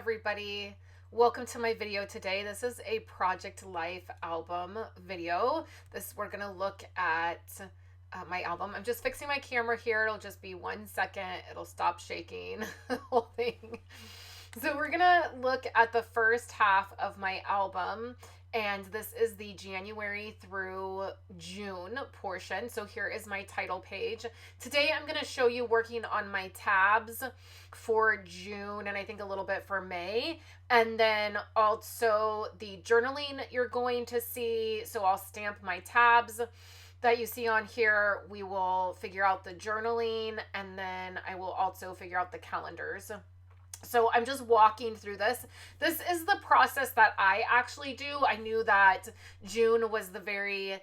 everybody. Welcome to my video today. This is a Project Life album video. We're gonna look at my album. I'm just fixing my camera here. It'll just be 1 second. It'll stop shaking the whole thing. So we're gonna look at the first half of my album, and this is the January through June portion. So here is my title page. Today I'm going to show you working on my tabs for June and I think a little bit for May. And then also the journaling you're going to see. So I'll stamp my tabs that you see on here. We will figure out the journaling, and then I will also figure out the calendars. So I'm just walking through this. This is the process that I actually do. I knew that June was the very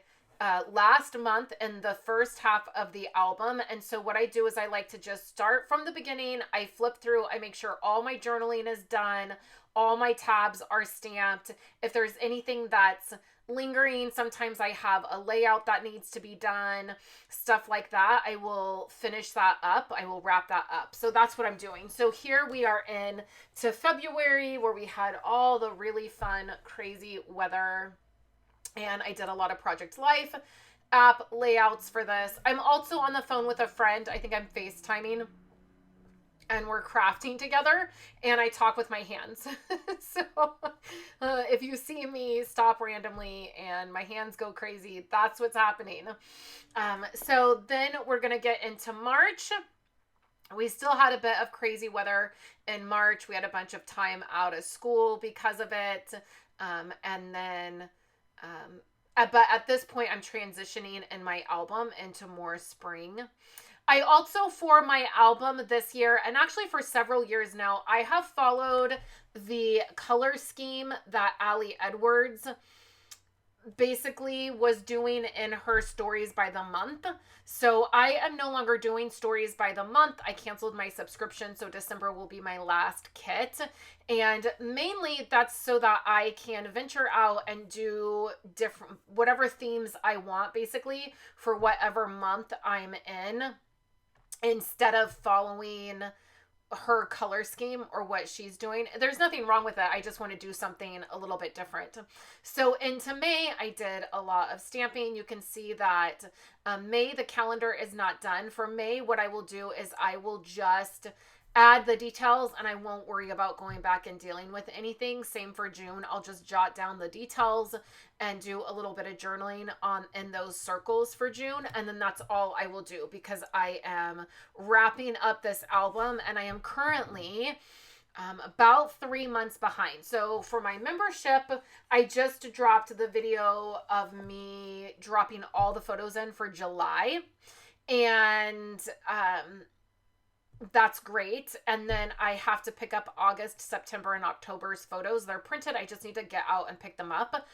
last month in the first half of the album. And so what I do is I like to just start from the beginning. I flip through, I make sure all my journaling is done. All my tabs are stamped. If there's anything that's lingering, sometimes I have a layout that needs to be done, stuff like that. I will finish that up. I will wrap that up. So that's what I'm doing. So here we are in to February, where we had all the really fun, crazy weather. And I did a lot of Project Life app layouts for this. I'm also on the phone with a friend. I think I'm FaceTiming. And we're crafting together, and I talk with my hands. So if you see me stop randomly and my hands go crazy, that's what's happening. So then we're going to get into March. We still had a bit of crazy weather in March. We had a bunch of time out of school because of it. And then, but at this point, I'm transitioning in my album into more spring. I also, for my album this year, and actually for several years now, I have followed the color scheme that Ali Edwards basically was doing in her stories by the month. So I am no longer doing stories by the month. I canceled my subscription, so December will be my last kit. And mainly that's so that I can venture out and do different, whatever themes I want, basically, for whatever month I'm in, instead of following her color scheme or what she's doing. There's nothing wrong with it. I just want to do something a little bit different. So into May, I did a lot of stamping. You can see that May, the calendar is not done. For May, what I will do is I will just add the details, and I won't worry about going back and dealing with anything. Same for June. I'll just jot down the details and do a little bit of journaling in those circles for June. And then that's all I will do, because I am wrapping up this album, and I am currently about 3 months behind. So for my membership, I just dropped the video of me dropping all the photos in for July. And that's great. And then I have to pick up August, September, and October's photos. They're printed. I just need to get out and pick them up.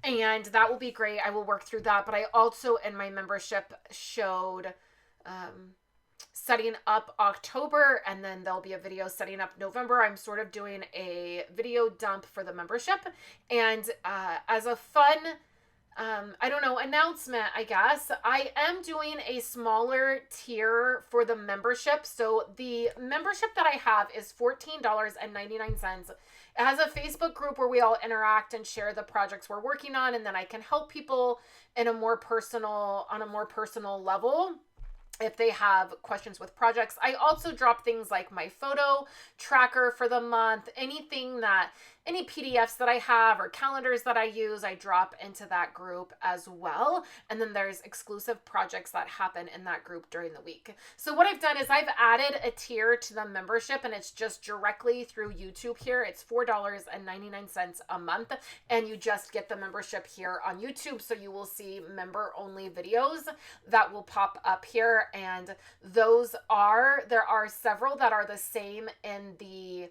And that will be great. I will work through that. But I also, in my membership, showed setting up October, and then there'll be a video setting up November. I'm sort of doing a video dump for the membership. And as a fun I don't know, announcement, I guess, I am doing a smaller tier for the membership. So the membership that I have is $14.99. It has a Facebook group where we all interact and share the projects we're working on, and then I can help people on a more personal level if they have questions with projects. I also drop things like my photo tracker for the month, any PDFs that I have or calendars that I use, I drop into that group as well. And then there's exclusive projects that happen in that group during the week. So what I've done is I've added a tier to the membership, and it's just directly through YouTube here. It's $4.99 a month, and you just get the membership here on YouTube. So you will see member only videos that will pop up here. And there are several that are the same in the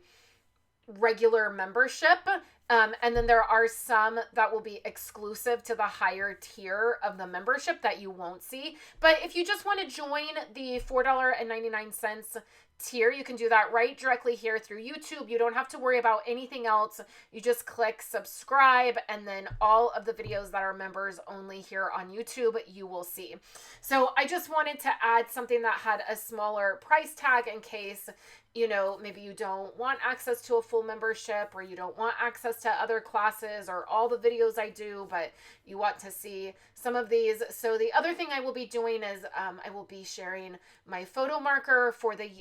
regular membership, And then there are some that will be exclusive to the higher tier of the membership that you won't see. But if you just want to join the $4.99 tier, you can do that right directly here through YouTube. You don't have to worry about anything else. You just click subscribe, and then all of the videos that are members only here on YouTube you will see. So I just wanted to add something that had a smaller price tag in case, you know, maybe you don't want access to a full membership, or you don't want access to other classes or all the videos I do, but you want to see some of these. So the other thing I will be doing is I will be sharing my photo marker for the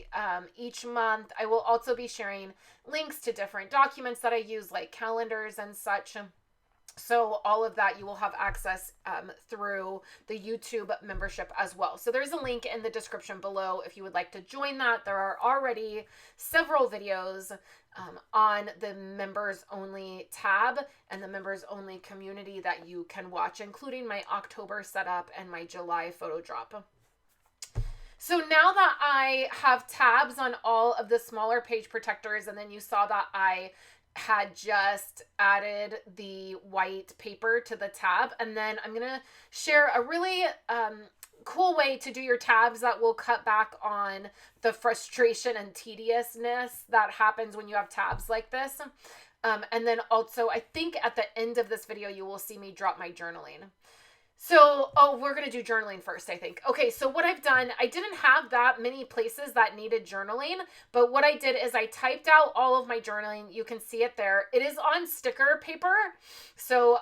each month. I will also be sharing links to different documents that I use, like calendars and such. So all of that you will have access through the YouTube membership as well. So there's a link in the description below if you would like to join that. There are already several videos on the members only tab and the members only community that you can watch, including my October setup and my July photo drop. So now that I have tabs on all of the smaller page protectors, and then you saw that I had just added the white paper to the tab, and then I'm gonna share a really cool way to do your tabs that will cut back on the frustration and tediousness that happens when you have tabs like this. And then also, I think at the end of this video you will see me drop my journaling. So, we're going to do journaling first, I think. Okay, so what I've done, I didn't have that many places that needed journaling, but what I did is I typed out all of my journaling. You can see it there. It is on sticker paper, so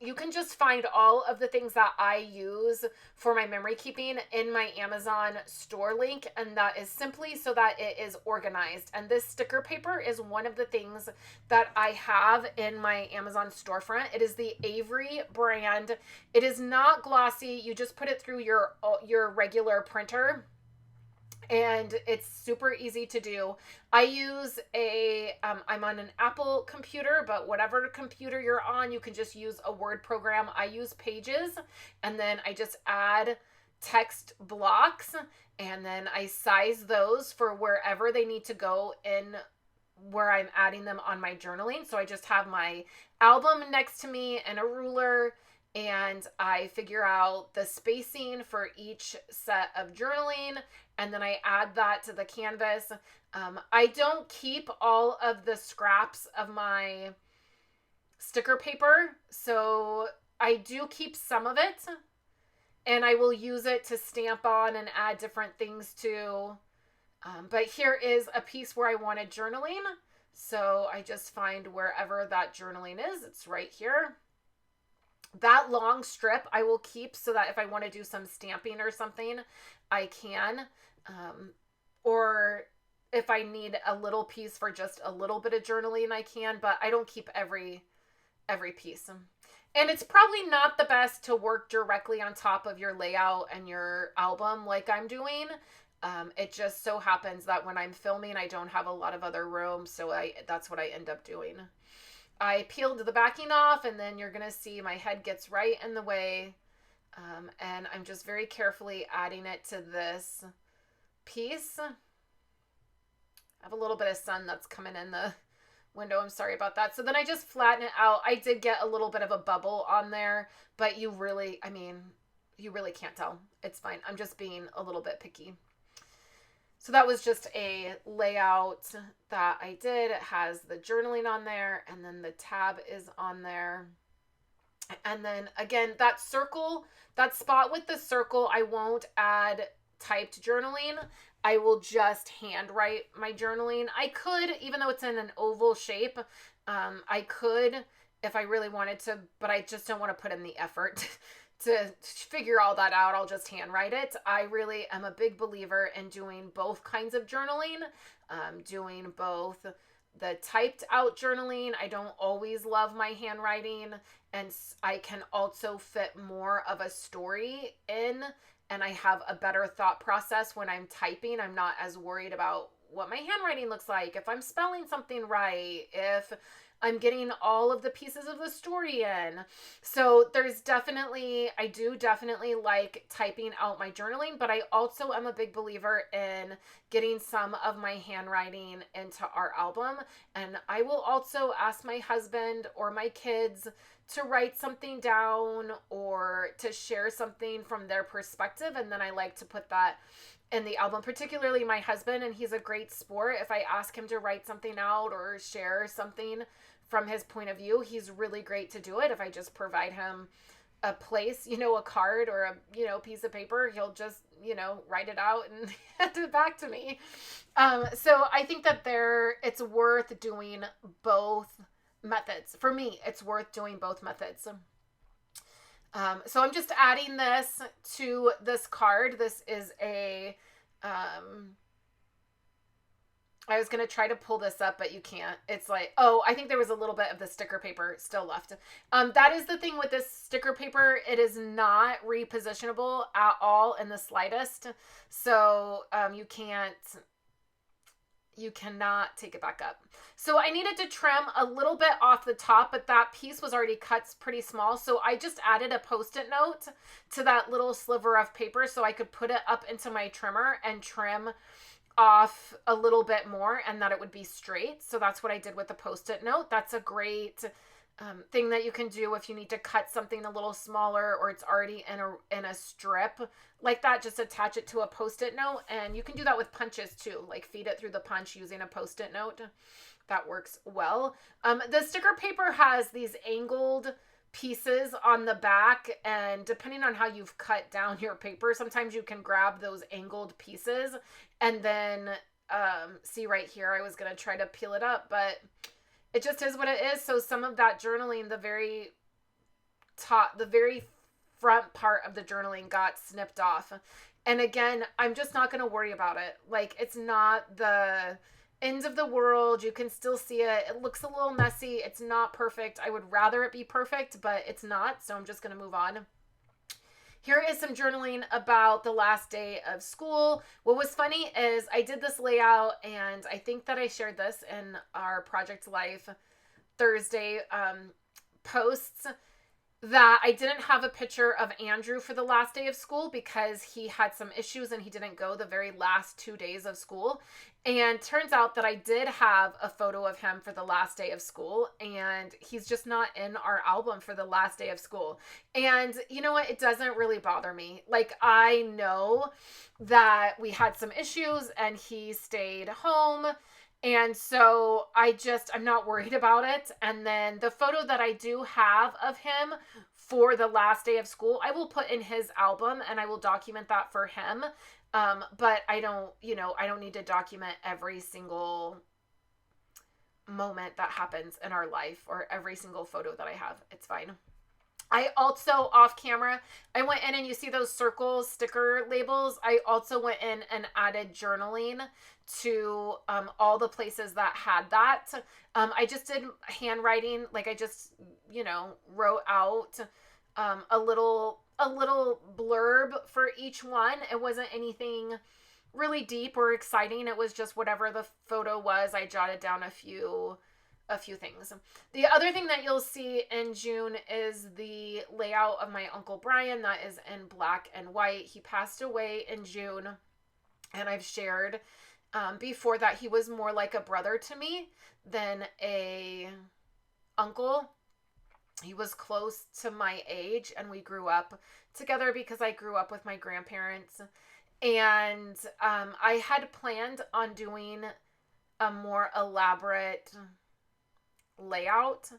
you can just find all of the things that I use for my memory keeping in my Amazon store link, and that is simply so that it is organized. And this sticker paper is one of the things that I have in my Amazon storefront. It is the Avery brand. It is not glossy. You just put it through your regular printer, and it's super easy to do. I use I'm on an Apple computer, but whatever computer you're on, you can just use a Word program. I use Pages, and then I just add text blocks, and then I size those for wherever they need to go in where I'm adding them on my journaling. So I just have my album next to me and a ruler, and I figure out the spacing for each set of journaling, and then I add that to the canvas. I don't keep all of the scraps of my sticker paper, so I do keep some of it, and I will use it to stamp on and add different things to. But here is a piece where I wanted journaling, so I just find wherever that journaling is. It's right here. That long strip I will keep so that if I want to do some stamping or something, I can. Or if I need a little piece for just a little bit of journaling, I can, but I don't keep every piece. And it's probably not the best to work directly on top of your layout and your album like I'm doing. It just so happens that when I'm filming, I don't have a lot of other room, so that's what I end up doing. I peeled the backing off, and then you're going to see my head gets right in the way. And I'm just very carefully adding it to this piece. I have a little bit of sun that's coming in the window. I'm sorry about that. So then I just flatten it out. I did get a little bit of a bubble on there, but you really can't tell. It's fine. I'm just being a little bit picky. So that was just a layout that I did. It has the journaling on there, and then the tab is on there. And then again, that circle, that spot with the circle, I won't add typed journaling. I will just handwrite my journaling. I could, even though it's in an oval shape, I could if I really wanted to, but I just don't want to put in the effort to figure all that out. I'll just handwrite it. I really am a big believer in doing both kinds of journaling, doing both the typed out journaling. I don't always love my handwriting, and I can also fit more of a story in, and I have a better thought process when I'm typing. I'm not as worried about what my handwriting looks like, if I'm spelling something right, if I'm getting all of the pieces of the story in. So there's definitely, I do definitely like typing out my journaling, but I also am a big believer in getting some of my handwriting into our album. And I will also ask my husband or my kids to write something down or to share something from their perspective. And then I like to put that in the album, particularly my husband, and he's a great sport. If I ask him to write something out or share something from his point of view, he's really great to do it. If I just provide him a place, a card or a, piece of paper, he'll just, write it out and hand it back to me. So I think that it's worth doing both methods. For me, it's worth doing both methods. So I'm just adding this to this card. This is I was going to try to pull this up, but you can't. It's like, oh, I think there was a little bit of the sticker paper still left. That is the thing with this sticker paper. It is not repositionable at all in the slightest. So you cannot take it back up. So I needed to trim a little bit off the top, but that piece was already cut pretty small. So I just added a Post-it note to that little sliver of paper so I could put it up into my trimmer and trim off a little bit more and that it would be straight. So that's what I did with the Post-it note. That's a great thing that you can do if you need to cut something a little smaller or it's already in a strip like that. Just attach it to a Post-it note, and you can do that with punches too, like feed it through the punch using a Post-it note. That works well. The sticker paper has these angled pieces on the back, and depending on how you've cut down your paper, sometimes you can grab those angled pieces and then see right here, I was going to try to peel it up, but it just is what it is. So some of that journaling, the very front part of the journaling got snipped off. And again, I'm just not going to worry about it. Like, it's not the end of the world. You can still see it. It looks a little messy. It's not perfect. I would rather it be perfect, but it's not. So I'm just going to move on. Here is some journaling about the last day of school. What was funny is I did this layout, and I think that I shared this in our Project Life Thursday posts, that I didn't have a picture of Andrew for the last day of school because he had some issues and he didn't go the very last 2 days of school. And turns out that I did have a photo of him for the last day of school, and he's just not in our album for the last day of school. And you know what? It doesn't really bother me. Like, I know that we had some issues and he stayed home. And so I'm not worried about it. And then the photo that I do have of him for the last day of school, I will put in his album and I will document that for him. But I don't need to document every single moment that happens in our life or every single photo that I have. It's fine. I also, off camera, I went in and you see those circle sticker labels. I also went in and added journaling to all the places that had that. I just did handwriting. Like, I just, wrote out a little blurb for each one. It wasn't anything really deep or exciting. It was just whatever the photo was. I jotted down a few things. The other thing that you'll see in June is the layout of my Uncle Brian. That is in black and white. He passed away in June, and I've shared before that he was more like a brother to me than a uncle. He was close to my age, and we grew up together because I grew up with my grandparents. And I had planned on doing a more elaborate layout.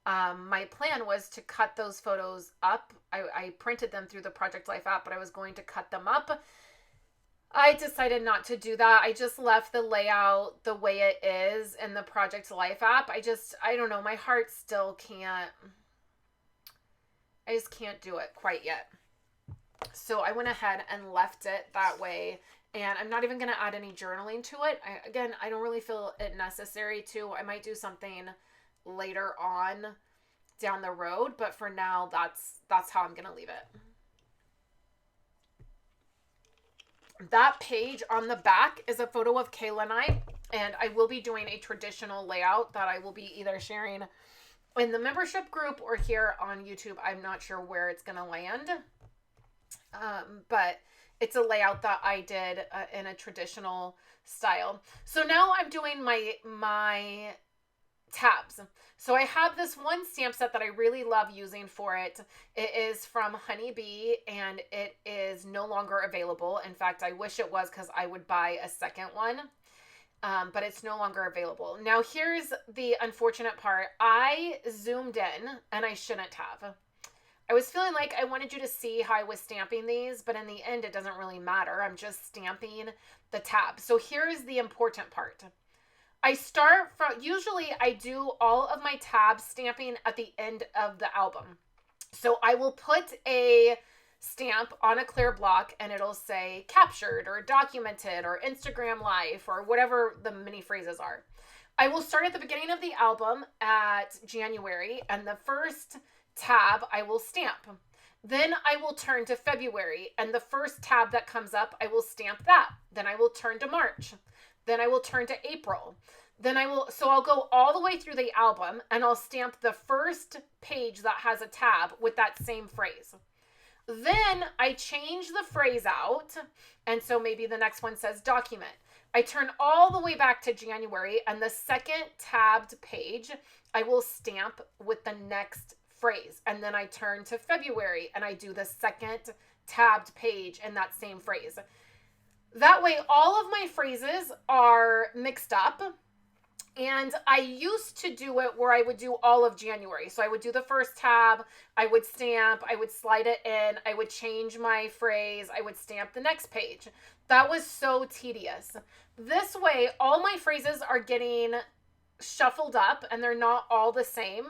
My plan was to cut those photos up. I printed them through the Project Life app, but I was going to cut them up. I decided not to do that. I just left the layout the way it is in the Project Life app. I don't know, my heart still I just can't do it quite yet. So I went ahead and left it that way. And I'm not even going to add any journaling to it. I don't really feel it necessary to. I might do something later on down the road, but for now, that's how I'm going to leave it. That page on the back is a photo of Kayla and I And I will be doing a traditional layout that I will be either sharing in the membership group or here on YouTube. I'm not sure where it's going to land. But it's a layout that I did in a traditional style. So now I'm doing my tabs. So I have this one stamp set that I really love using for it. It is from Honeybee and it is no longer available. In fact, I wish it was because I would buy a second one. But it's no longer available. Now here's the unfortunate part. I zoomed in and I shouldn't have. I was feeling like I wanted you to see how I was stamping these, but in the end, it doesn't really matter. I'm just stamping the tab. So here's the important part. I start from, usually I do all of my tab stamping at the end of the album. So I will put a stamp on a clear block and it'll say captured or documented or Instagram life or whatever the mini phrases are. I will start at the beginning of the album at January, and the first tab I will stamp. Then I will turn to February, and the first tab that comes up, I will stamp that. Then I will turn to March. Then I will turn to April. Then so I'll go all the way through the album and I'll stamp the first page that has a tab with that same phrase. Then I change the phrase out, and so maybe the next one says document. I turn all the way back to January, and the second tabbed page I will stamp with the next phrase. And then I turn to February and I do the second tabbed page in that same phrase. That way all of my phrases are mixed up. And I used to do it where I would do all of January. So I would do the first tab, I would stamp, I would slide it in, I would change my phrase, I would stamp the next page. That was so tedious. This way, all my phrases are getting shuffled up and they're not all the same.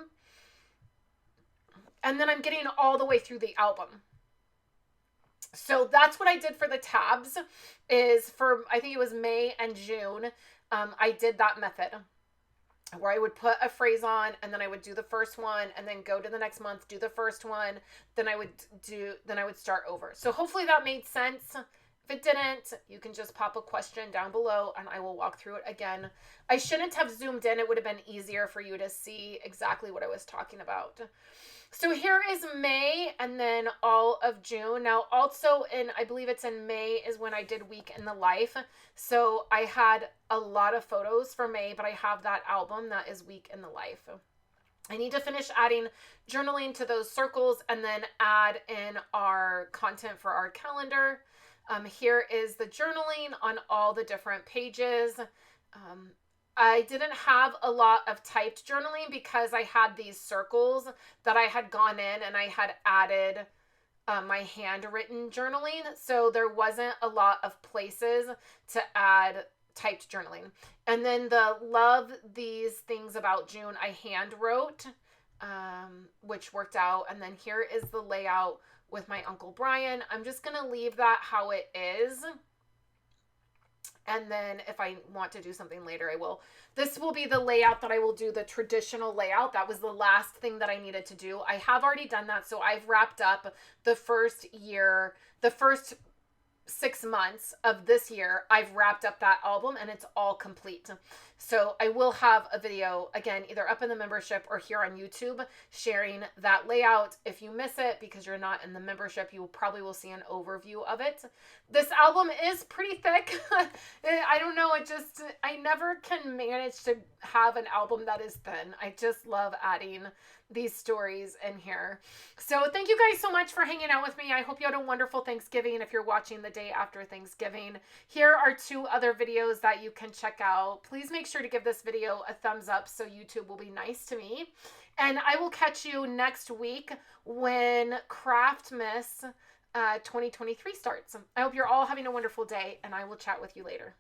And then I'm getting all the way through the album. So that's what I did for the tabs, is for, I think it was May and June, I did that method where I would put a phrase on and then I would do the first one and then go to the next month, do the first one, then I would start over. So hopefully that made sense. If it didn't, you can just pop a question down below and I will walk through it again. I shouldn't have zoomed in. It would have been easier for you to see exactly what I was talking about. So here is May and then all of June. Now also I believe it's in May is when I did Week in the Life. So I had a lot of photos for May, but I have that album that is Week in the Life. I need to finish adding journaling to those circles and then add in our content for our calendar. Here is the journaling on all the different pages. I didn't have a lot of typed journaling because I had these circles that I had gone in and I had added my handwritten journaling. So there wasn't a lot of places to add typed journaling. And then the love these things about June, I hand wrote, which worked out. And then here is the layout with my Uncle Brian. I'm just going to leave that how it is. And then if I want to do something later, I will. This will be the layout that I will do, the traditional layout. That was the last thing that I needed to do. I have already done that. So I've wrapped up the first year, the first 6 months of this year. I've wrapped up that album and it's all complete. So I will have a video, again, either up in the membership or here on YouTube sharing that layout. If you miss it because you're not in the membership, you probably will see an overview of it. This album is pretty thick. I don't know, I never can manage to have an album that is thin. I just love adding these stories in here. So thank you guys so much for hanging out with me. I hope you had a wonderful Thanksgiving if you're watching the day after Thanksgiving. Here are 2 other videos that you can check out. Please make sure to give this video a thumbs up so YouTube will be nice to me. And I will catch you next week when Craftmas 2023 starts. I hope you're all having a wonderful day and I will chat with you later.